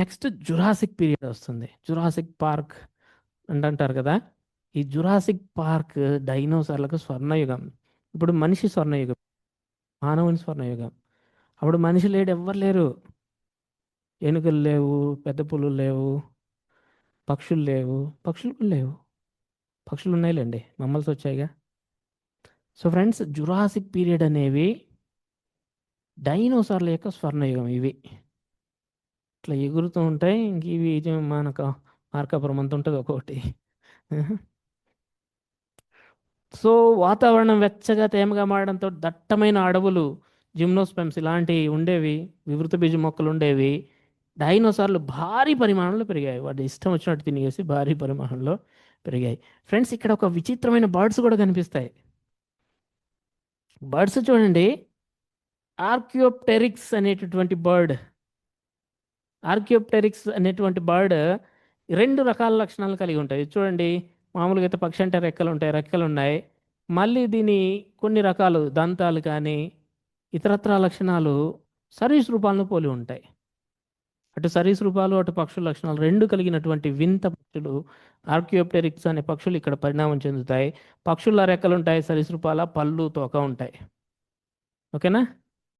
Next Jurassic period వస్తుంది. Jurassic park అంటారు కదా. ఈ జురాసిక్ పార్క్ డైనోసార్లకు స్వర్ణయుగం. ఇప్పుడు మనిషి స్వర్ణయుగం, మానవుని స్వర్ణయుగం. అప్పుడు మనిషి లేడు, ఎవ్వరు లేరు. ఏనుగులు లేవు, పెద్ద పులులు లేవు, పక్షులు లేవు. పక్షులు కూడా లేవు. పక్షులు ఉన్నాయిలేండి, మమ్మల్స్ వచ్చాయిగా. సో ఫ్రెండ్స్, జురాసిక్ పీరియడ్ అనేవి డైనోసార్ల యొక్క స్వర్ణయుగం. ఇవి ఇట్లా ఎగురుతూ ఉంటాయి. ఇంక ఇవి మనకు మార్కాపురం అంత ఉంటుంది ఒక్కొక్కటి. సో వాతావరణం వెచ్చగా తేమగా మారడంతో దట్టమైన అడవులు, జిమ్నోస్పెమ్స్ ఇలాంటివి ఉండేవి, వివృత బీజ మొక్కలు ఉండేవి. డైనోసార్లు భారీ పరిమాణంలో పెరిగాయి. వాటి ఇష్టం వచ్చినట్టు తినేసి భారీ పరిమాణంలో పెరిగాయి. ఫ్రెండ్స్, ఇక్కడ ఒక విచిత్రమైన బర్డ్స్ కూడా కనిపిస్తాయి. బర్డ్స్ చూడండి. ఆర్కియోప్టెరిక్స్ అనేటటువంటి బర్డ్, ఆర్కియోప్టెరిక్స్ అనేటువంటి బర్డ్ రెండు రకాల లక్షణాలు కలిగి ఉంటాయి. చూడండి, మామూలుగా అయితే పక్షి అంటే రెక్కలు ఉంటాయి, రెక్కలు ఉన్నాయి. మళ్ళీ దీని కొన్ని రకాలు దంతాలు కానీ ఇతరత్ర లక్షణాలు సరీసృపాలను పోలి ఉంటాయి. అటు సరీసృపాలు, అటు పక్షుల లక్షణాలు రెండు కలిగినటువంటి వింత పక్షులు ఆర్కియోప్టెరిక్స్ అనే పక్షులు ఇక్కడ పరిణామం చెందుతాయి. పక్షుల రెక్కలు ఉంటాయి, సరీసృపాల పళ్ళు, తోక ఉంటాయి. ఓకేనా.